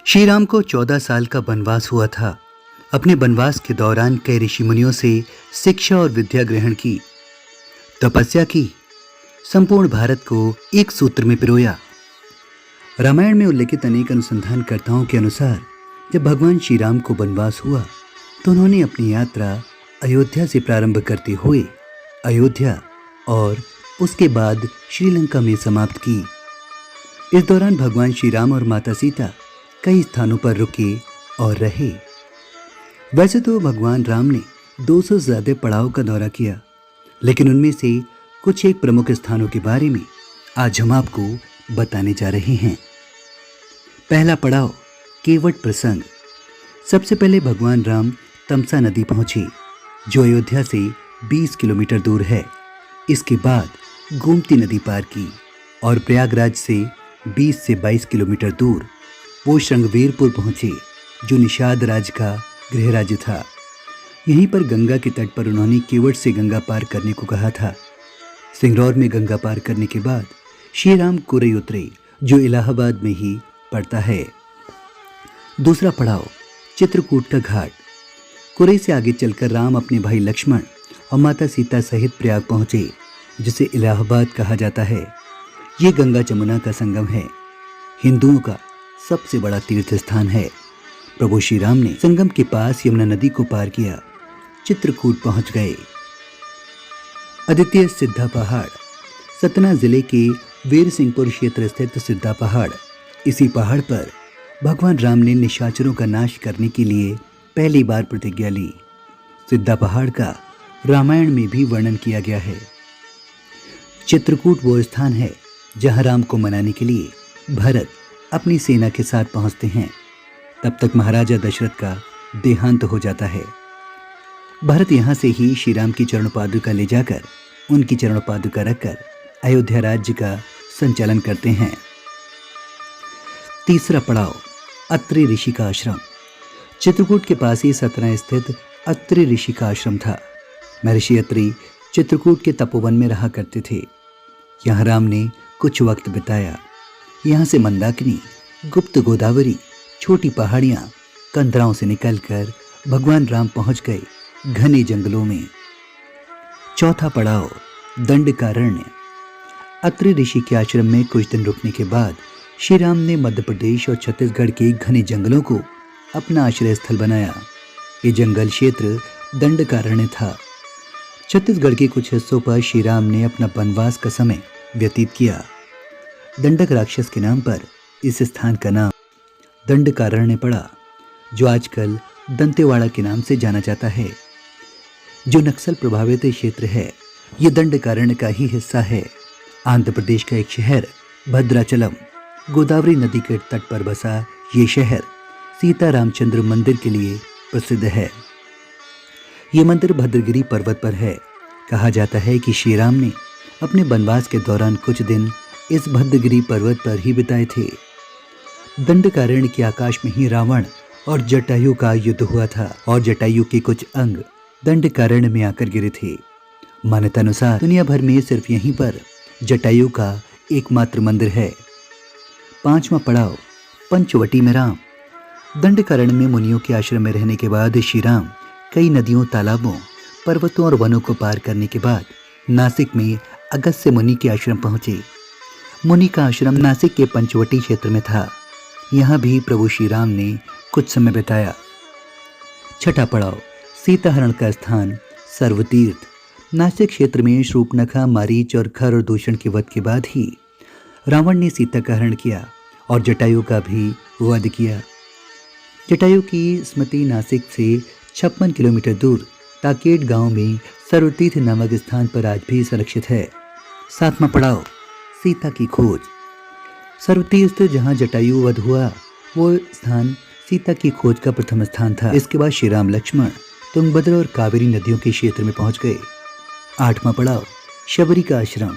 श्री राम को 14 साल का वनवास हुआ था। अपने वनवास के दौरान कई ऋषि मुनियों से शिक्षा और विद्या ग्रहण की, तपस्या की, संपूर्ण भारत को एक सूत्र में पिरोया। रामायण में उल्लेखित अनेक अनुसंधानकर्ताओं के अनुसार जब भगवान श्री राम को वनवास हुआ तो उन्होंने अपनी यात्रा अयोध्या से प्रारंभ करते हुए अयोध्या और उसके बाद श्रीलंका में समाप्त की। इस दौरान भगवान श्री राम और माता सीता कई स्थानों पर रुके और रहे। वैसे तो भगवान राम ने 200 से ज्यादा पड़ाव का दौरा किया, लेकिन उनमें से कुछ एक प्रमुख स्थानों के बारे में आज हम आपको बताने जा रहे हैं। पहला पड़ाव, केवट प्रसंग। सबसे पहले भगवान राम तमसा नदी पहुंचे, जो अयोध्या से 20 किलोमीटर दूर है। इसके बाद गोमती नदी पार की और प्रयागराज से 20 से 22 किलोमीटर दूर वो श्रृंगवेरपुर पहुंचे, जो निषाद राज का गृह राज्य था। यहीं पर गंगा के तट पर उन्होंने केवट से गंगा पार करने को कहा था। सिंगरौर में गंगा पार करने के बाद श्री राम कुरई उतरे, जो इलाहाबाद में ही पड़ता है। दूसरा पड़ाव, चित्रकूट का घाट। कुरई से आगे चलकर राम अपने भाई लक्ष्मण और माता सीता सहित प्रयाग पहुंचे, जिसे इलाहाबाद कहा जाता है। ये गंगा जमुना का संगम है, हिंदुओं का सबसे बड़ा तीर्थ स्थान है। प्रभु श्री राम ने संगम के पास यमुना नदी को पार किया, चित्रकूट पहुंच गए। अद्वितीय सिद्धा पहाड़। सतना जिले के वीर सिंहपुर क्षेत्र स्थित सिद्धा पहाड़। इसी पहाड़ पर भगवान राम ने निशाचरों का नाश करने के लिए पहली बार प्रतिज्ञा ली। सिद्धा पहाड़ का रामायण में भी वर्णन किया गया है। चित्रकूट वो स्थान है जहां राम को मनाने के लिए भरत अपनी सेना के साथ पहुंचते हैं। तब तक महाराजा दशरथ का देहांत हो जाता है। भरत यहां से ही श्री राम की चरण पादुका ले जाकर उनकी चरण पादुका रखकर अयोध्या राज्य का संचालन करते हैं। तीसरा पड़ाव, अत्रि ऋषि का आश्रम। चित्रकूट के पास ही सतना स्थित अत्रि ऋषि का आश्रम था। महर्षि अत्रि चित्रकूट के तपोवन में रहा करते थे। यहाँ राम ने कुछ वक्त बिताया। यहाँ से मंदाकिनी, गुप्त गोदावरी, छोटी पहाड़ियां, कंदराओं से निकलकर भगवान राम पहुंच गए घने जंगलों में। चौथा पड़ाव, दंडकारण्य। अत्रि ऋषि के आश्रम में कुछ दिन रुकने के बाद श्री राम ने मध्य प्रदेश और छत्तीसगढ़ के घने जंगलों को अपना आश्रय स्थल बनाया। ये जंगल क्षेत्र दंडकारण्य था। छत्तीसगढ़ के कुछ हिस्सों पर श्री राम ने अपना वनवास का समय व्यतीत किया। दंडक राक्षस के नाम पर इस स्थान का नाम दंडकारण्य पड़ा, जो आजकल दंतेवाड़ा के नाम से जाना जाता है। जो नक्सल प्रभावित क्षेत्र है, ये दंडकारण्य का ही हिस्सा है। आंध्र प्रदेश का एक शहर भद्राचलम, गोदावरी नदी के तट पर बसा ये शहर सीता रामचंद्र मंदिर के लिए प्रसिद्ध है। ये मंदिर भद्रगिरी पर्वत पर है। कहा जाता है कि श्री राम ने अपने वनवास के दौरान कुछ दिन इस भद्रगिरी पर्वत पर ही बिताए थे। दंडकारण्य के आकाश में ही रावण और जटायु का युद्ध हुआ था और जटायु के कुछ अंग दंडकारण्य में आकर गिरे थे। मान्यता अनुसार दुनिया भर में सिर्फ यहीं पर जटायु का एकमात्र मंदिर है। पांचवा पड़ाव, पंचवटी में राम। दंडकारण्य में मुनियों के आश्रम में रहने के बाद श्री राम कई नदियों, तालाबों, पर्वतों और वनों को पार करने के बाद नासिक में अगस्त्य मुनि के आश्रम पहुंचे। मुनि का आश्रम नासिक के पंचवटी क्षेत्र में था। यहाँ भी प्रभु श्री राम ने कुछ समय बिताया। छठा पड़ाव, सीताहरण का स्थान, सर्वतीर्थ। नासिक क्षेत्र में शूर्पणखा, मारीच और खर और दूषण के वध के बाद ही रावण ने सीता का हरण किया और जटायु का भी वध किया। जटायु की स्मृति नासिक से 56 किलोमीटर दूर ताकेट गांव में सर्वतीर्थ नामक स्थान पर आज भी संरक्षित है। सातवां पड़ाव, सीता की खोज। सर्वतीर्थ जहां जटायु वध हुआ, वो स्थान सीता की खोज का प्रथम स्थान था। इसके बाद श्री राम लक्ष्मण तुंगभद्रा और कावेरी नदियों के क्षेत्र में पहुंच गए। आठवां पड़ाव, शबरी का आश्रम।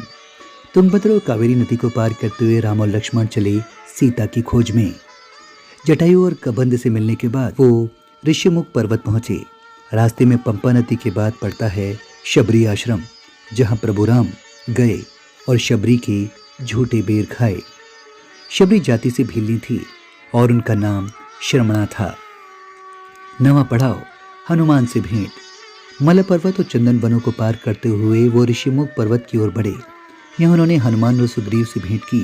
तुंगभद्रा और कावेरी नदी को पार करते हुए राम और लक्ष्मण चले सीता की खोज में। जटायु और कबंध से मिलने के बाद वो ऋषिमुख पर्वत पहुंचे। रास्ते में पंपा नदी के बाद पड़ता है शबरी आश्रम, जहां प्रभु राम गए और शबरी के झूठे बेर खाए। शबरी जाति से भीलनी थी। और उनका नाम श्रमणा था। नवा पड़ाव, हनुमान से भेंट। मल पर्वत और चंदन वनों को पार करते हुए वो ऋषिमुख पर्वत की ओर बढ़े। यहाँ उन्होंने हनुमान और सुग्रीव से भेंट की,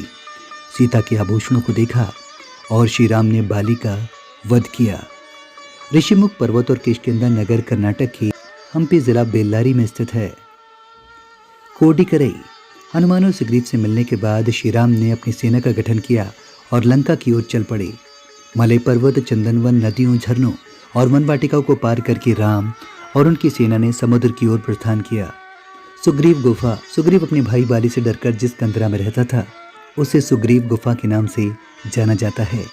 सीता के आभूषणों को देखा और श्री राम ने बाली का वध किया। ऋषिमुख पर्वत और किष्किंधा नगर कर्नाटक के हम्पी जिला बेल्लारी में स्थित है। कोडिकरई। हनुमान और सुग्रीव से मिलने के बाद श्री राम ने अपनी सेना का गठन किया और लंका की ओर चल पड़े। मलय पर्वत, चंदनवन, नदियों, झरनों और वन वाटिकाओं को पार करके राम और उनकी सेना ने समुद्र की ओर प्रस्थान किया। सुग्रीव गुफा। सुग्रीव अपने भाई बाली से डरकर जिस कंदरा में रहता था उसे सुग्रीव गुफा के नाम से जाना जाता है।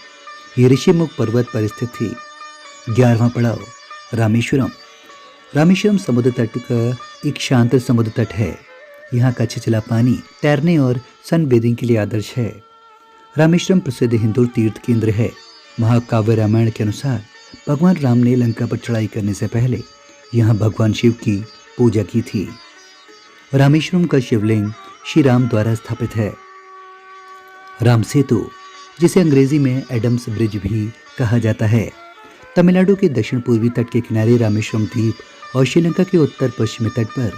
ये ऋषिमुख पर्वत पर स्थित थी। 11वां पड़ाव, रामेश्वरम। रामेश्वरम समुद्र तट का एक शांत समुद्र तट है। यहाँ का छिछला पानी तैरने और सनबेदिंग के लिए आदर्श है। रामेश्वरम प्रसिद्ध हिंदू तीर्थ केंद्र है। महाकाव्य रामायण के अनुसार भगवान राम ने लंका पर चढ़ाई करने से पहले यहाँ भगवान शिव की पूजा की थी। रामेश्वरम का शिवलिंग श्री राम द्वारा स्थापित है। राम सेतु, जिसे अंग्रेजी में एडम्स ब्रिज भी कहा जाता है, तमिलनाडु के दक्षिण पूर्वी तट के किनारे रामेश्वरम द्वीप और श्रीलंका के उत्तर पश्चिमी तट पर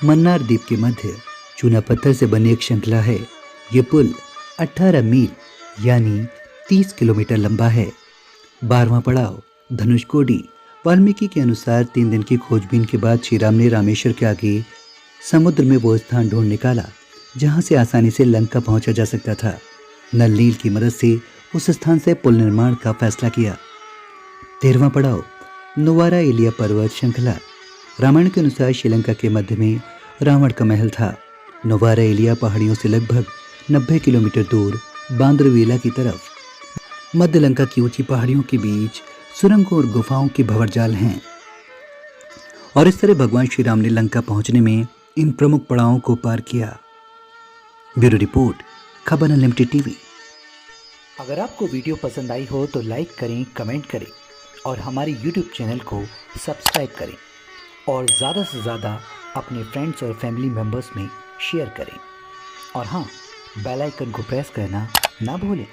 मन्नार द्वीप के मध्य चूना पत्थर से बनी एक श्रृंखला है। ये पुल 18 मील यानी 30 किलोमीटर लंबा है। 12वां पड़ाव, धनुषकोडी। वाल्मीकि के अनुसार 3 दिन की खोजबीन के बाद श्री राम ने रामेश्वर के आगे समुद्र में वो स्थान ढूंढ निकाला जहां से आसानी से लंका पहुंचा जा सकता था। नल नील की मदद से उस स्थान से पुल निर्माण का फैसला किया। 13वां पड़ाव, नोवारा एलिया पर्वत श्रृंखला। रामायण के अनुसार श्रीलंका के मध्य में रावण का महल था। नोवारा एलिया पहाड़ियों से लगभग 90 किलोमीटर दूर बांद्रवीला की तरफ मध्य लंका की ऊंची पहाड़ियों के बीच सुरंगों और गुफाओं की भंवरजाल हैं। और इस तरह भगवान श्री राम ने लंका पहुंचने में इन प्रमुख पड़ावों को पार किया। ब्यूरो रिपोर्ट, खबर अनलिमिटेड टीवी। अगर आपको वीडियो पसंद आई हो तो लाइक करें, कमेंट करें और हमारे यूट्यूब चैनल को सब्सक्राइब करें और ज़्यादा से ज़्यादा अपने फ्रेंड्स और फैमिली मेम्बर्स में शेयर करें। और हाँ, बेल आइकन को प्रेस करना ना भूलें।